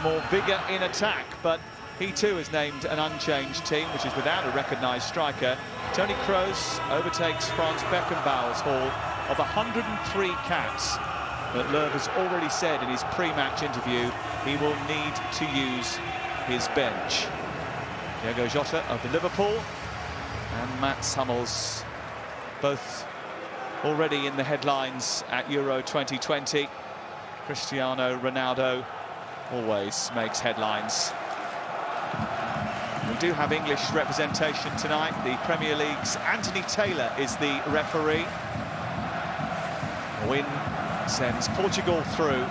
More vigour in attack, but he too is named an unchanged team, which is without a recognised striker. Toni Kroos overtakes Franz Beckenbauer's haul of 103 caps, but Löw has already said in his pre-match interview he will need to use his bench. Diogo Jota of Liverpool and Mats Hummels, both already in the headlines at Euro 2020. Cristiano Ronaldo always makes headlines. We do have English representation tonight. The Premier League's Anthony Taylor is the referee. A win sends Portugal through.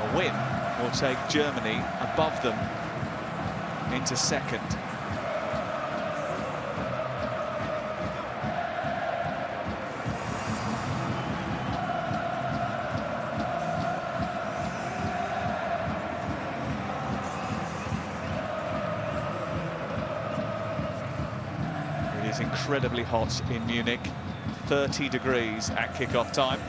A win will take Germany above them into second. It is incredibly hot in Munich, 30 degrees at kick-off time.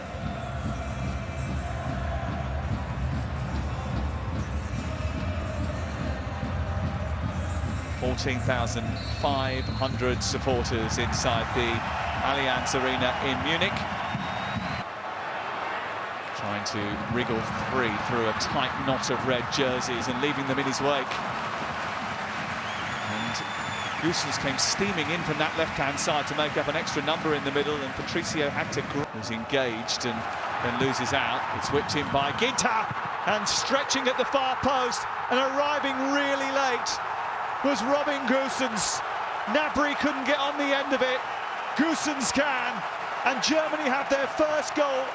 $14,500 supporters inside the Allianz Arena in Munich. Trying to wriggle free through a tight knot of red jerseys and leaving them in his wake. And Goossens came steaming in from that left-hand side to make up an extra number in the middle, and Patricio had to was engaged and then loses out. It's whipped in by Ginter, and stretching at the far post and arriving really late was Robin Goossens. Gnabry couldn't get on the end of it. Goossens can, and Germany have their first goal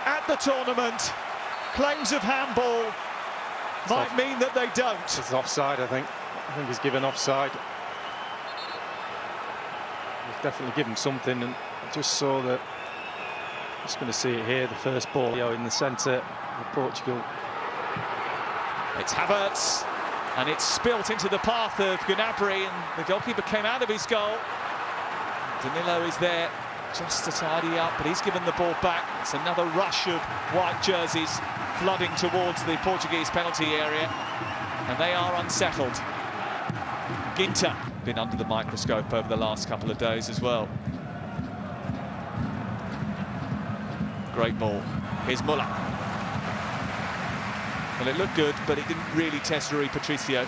at the tournament. Claims of handball might mean that they don't. It's offside, I think. I think he's given offside. He's definitely given something, and I just saw that. Just going to see it here, the first ball in the centre of Portugal. It's Havertz, and it's spilt into the path of Gnabry, and the goalkeeper came out of his goal. Danilo is there just to tidy up, but he's given the ball back. It's another rush of white jerseys flooding towards the Portuguese penalty area, and they are unsettled. Ginter been under the microscope over the last couple of days as well. Great ball. Here's Müller. Well, it looked good, but it didn't really test Rui Patricio.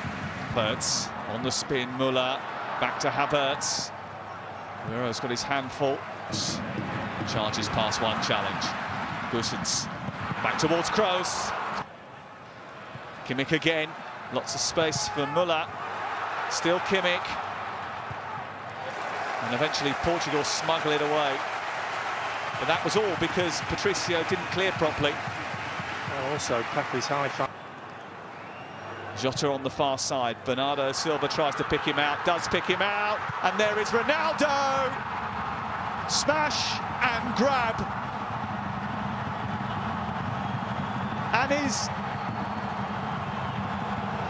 Havertz on the spin. Müller back to Havertz. Guerrero's got his hand full. Charges past one challenge. Goossens back towards Kroos. Kimmich again. Lots of space for Müller. Still Kimmich. And eventually Portugal smuggle it away. But that was all because Patricio didn't clear properly. Also, Pepe's high five. Jota on the far side. Bernardo Silva tries to pick him out, does pick him out, and there is Ronaldo! Smash and grab. And is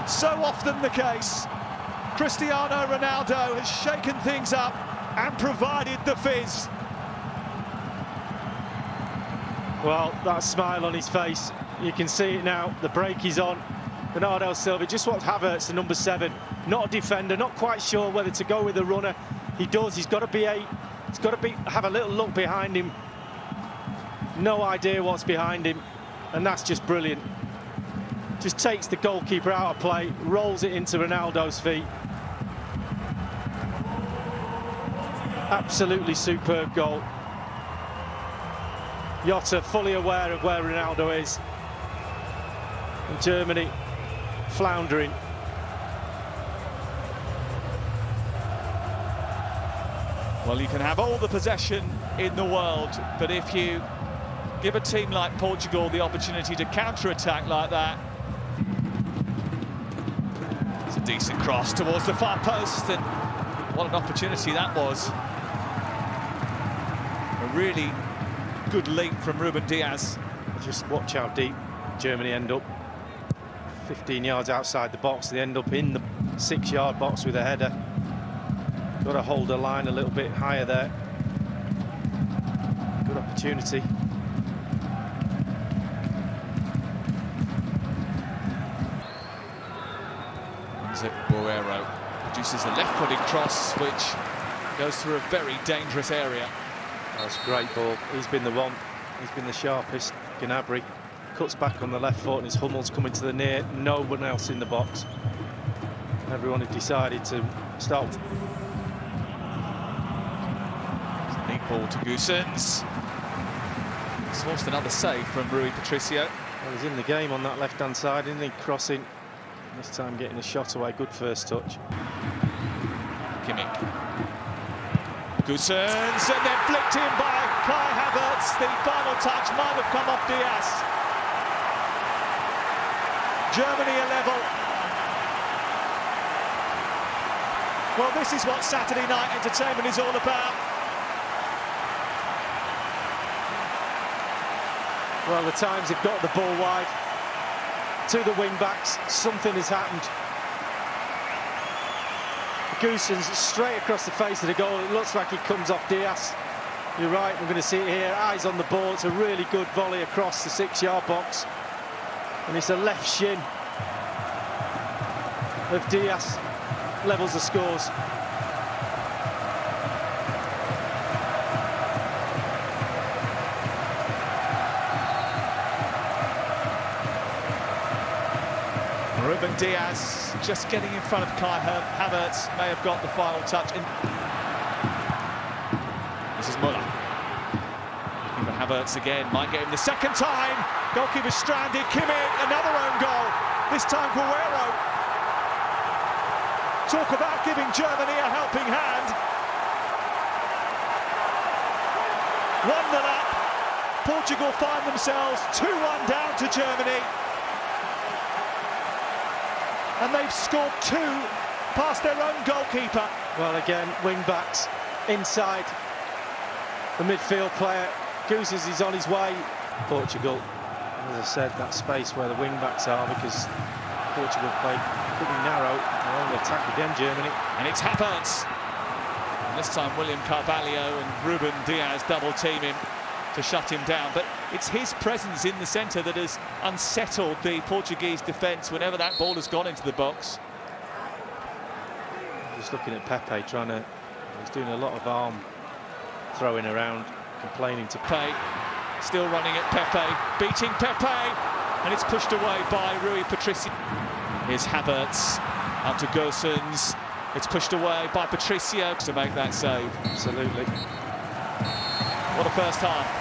so often the case. Cristiano Ronaldo has shaken things up and provided the fizz. Well, that smile on his face, you can see it now. The break is on. Bernardo Silva just wants Havertz, the number 7. Not a defender, not quite sure whether to go with the runner. He does, he's got to be 8. He's got to have a little look behind him. No idea what's behind him. And that's just brilliant. Just takes the goalkeeper out of play, rolls it into Ronaldo's feet. Absolutely superb goal. Jota fully aware of where Ronaldo is. And Germany floundering. Well, you can have all the possession in the world, but if you give a team like Portugal the opportunity to counter-attack like that, it's a decent cross towards the far post, and what an opportunity that was. A really good leap from Ruben Diaz. Just watch how deep Germany end up. 15 yards outside the box, they end up in the 6-yard box with a header. Got to hold the line a little bit higher there. Good opportunity. is it? Boero produces a left-footed cross, which goes through a very dangerous area. That's a great ball. He's been the one. He's been the sharpest. Gnabry cuts back on the left foot, and his Hummel's coming to the near. No one else in the box. Everyone had decided to start. Neat ball to Goossens. He's forced another save from Rui Patricio. Well, he's in the game on that left-hand side, isn't he? Crossing. This time getting a shot away. Good first touch. Kimmich. Goossens, and then flicked in by Kai Havertz. The final touch might have come off Diaz. Germany are level. Well, this is what Saturday night entertainment is all about. Well, the Times have got the ball wide to the wing-backs. Something has happened. Goossens straight across the face of the goal. It looks like it comes off Diaz. You're right, we're going to see it here. Eyes on the ball. It's a really good volley across the 6-yard box. And it's a left shin of Diaz. Levels the scores. Ruben Diaz just getting in front of Kai Havertz may have got the final touch. This is Muller. Keeper Havertz again, might get him the second time. Goalkeeper stranded. Kimmich, another own goal. This time Guerrero. Talk about giving Germany a helping hand. 1-0 up. Portugal find themselves 2-1 down to Germany. And they've scored 2 past their own goalkeeper. Well, again, wing-backs inside the midfield player. Goossens is on his way. Portugal, as I said, that space where the wing-backs are, because Portugal played pretty narrow. They're on the attack again, Germany. And it's Havertz. And this time William Carvalho and Ruben Diaz double-team him to shut him down, but it's his presence in the centre that has unsettled the Portuguese defence whenever that ball has gone into the box. Just looking at Pepe, he's doing a lot of arm throwing around, complaining to Pepe, still running at Pepe, beating Pepe, and it's pushed away by Rui Patricio. Here's Havertz, up to Goossens, it's pushed away by Patricio to make that save. Absolutely. What a first half.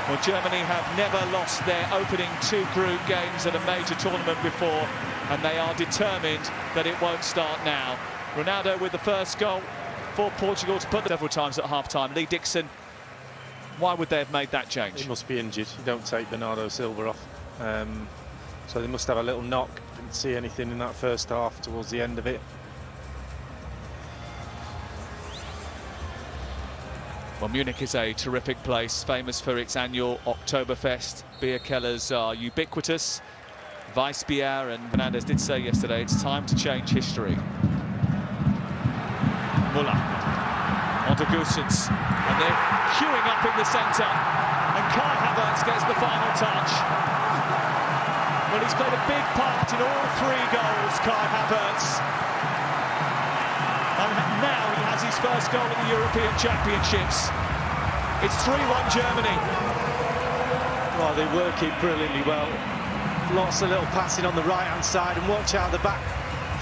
Well, Germany have never lost their opening 2 group games at a major tournament before, and they are determined that it won't start now. Ronaldo with the first goal for Portugal to put several times at half-time. Lee Dixon, why would they have made that change? He must be injured. You don't take Bernardo Silva off. So they must have a little knock. Didn't see anything in that first half towards the end of it. Well, Munich is a terrific place, famous for its annual Oktoberfest. Beer killers are ubiquitous. Weissbier, and Fernandez did say yesterday, it's time to change history. Muller, onto Goossens, and they're queuing up in the centre, and Kai Havertz gets the final touch. Well, he's played a big part in all 3 goals, Kai Havertz. And now he has his first goal in the European Championships. It's 3-1 Germany. Well, they work it brilliantly well. Lots of little passing on the right-hand side, and watch how the back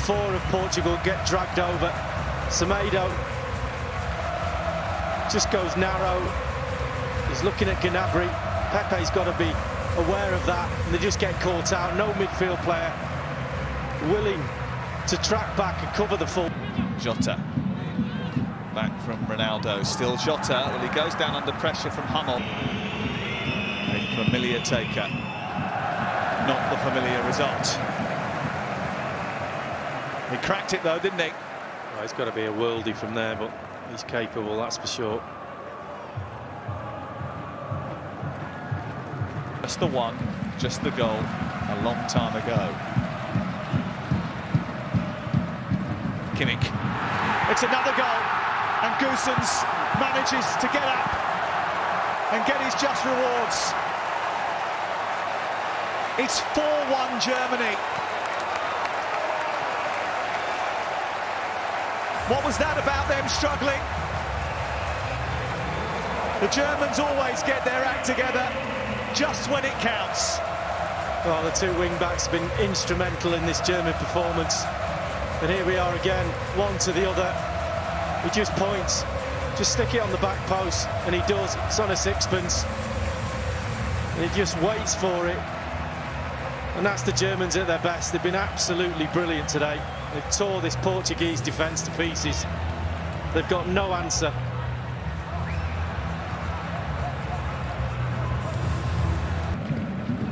4 of Portugal get dragged over. Semedo just goes narrow. He's looking at Gnabry. Pepe's got to be aware of that, and they just get caught out. No midfield player willing to track back and cover the full. Jota, back from Ronaldo, still Jota. Well, he goes down under pressure from Hummel. A familiar taker, not the familiar result. He cracked it though, didn't he? Well, he's got to be a worldie from there, but he's capable, that's for sure. Just the one, just the goal, a long time ago. Kimmich. It's another goal, and Goossens manages to get up and get his just rewards. It's 4-1 Germany. What was that about them struggling? The Germans always get their act together just when it counts. Well, the two wing-backs have been instrumental in this German performance. And here we are again, one to the other. He just points, just stick it on the back post, and he does. It's on a sixpence. And he just waits for it. And that's the Germans at their best. They've been absolutely brilliant today. They've tore this Portuguese defence to pieces. They've got no answer.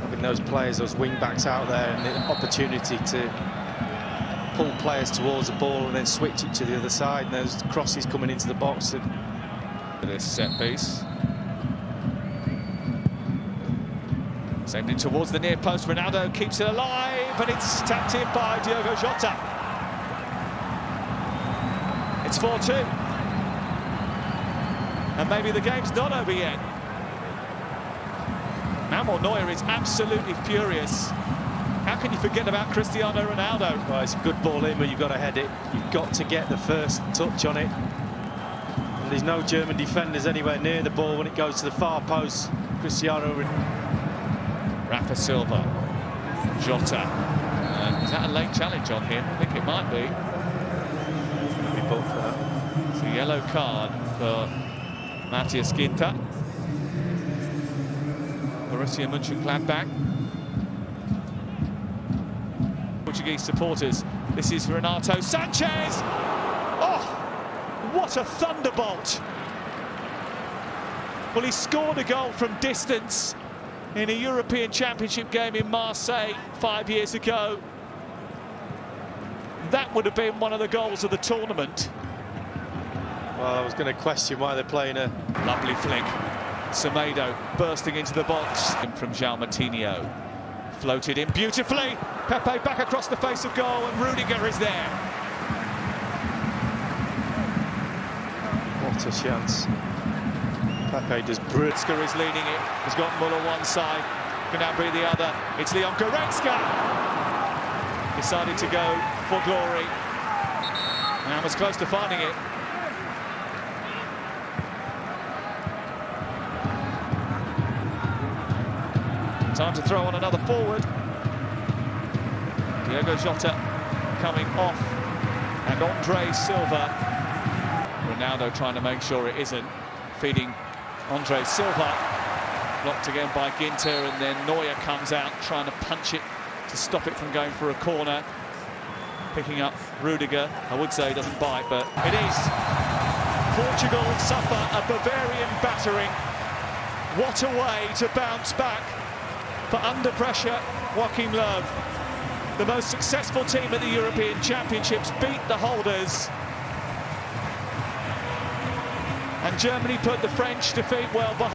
Having those players, those wing-backs out there, and the opportunity to pull players towards the ball and then switch it to the other side, and those crosses coming into the box. This set piece. Sent in towards the near post. Ronaldo keeps it alive, and it's tapped in by Diogo Jota. It's 4-2. And maybe the game's not over yet. Manuel Neuer is absolutely furious. How can you forget about Cristiano Ronaldo? Well, it's a good ball in, but you've got to head it. You've got to get the first touch on it. And there's no German defenders anywhere near the ball when it goes to the far post. Cristiano. Rafa Silva, Jota. Is that a late challenge on him? I think it might be. It's a yellow card for Matthias Ginter. Borussia Mönchengladbach. Portuguese supporters. This is Renato Sanchez. Oh, what a thunderbolt! Well, he scored a goal from distance in a European Championship game in Marseille 5 years ago. That would have been one of the goals of the tournament. Well, I was going to question why they're playing a... Lovely flick. Semedo bursting into the box. From João Moutinho. Floated in beautifully. Pepe back across the face of goal, and Rudiger is there. What a chance. Pepe does brilliant. Goretzka is leading it. He's got Muller one side. Gnabry the other. It's Leon Goretzka. Decided to go for glory. And was close to finding it. Time to throw on another forward. Diogo Jota coming off. And Andre Silva. Ronaldo trying to make sure it isn't. Feeding Andre Silva. Blocked again by Ginter, and then Neuer comes out trying to punch it to stop it from going for a corner. Picking up Rudiger. I would say he doesn't bite, but it is. Portugal suffer a Bavarian battering. What a way to bounce back for under pressure Joachim Löw. The most successful team at the European Championships beat the holders. And Germany put the French defeat well behind.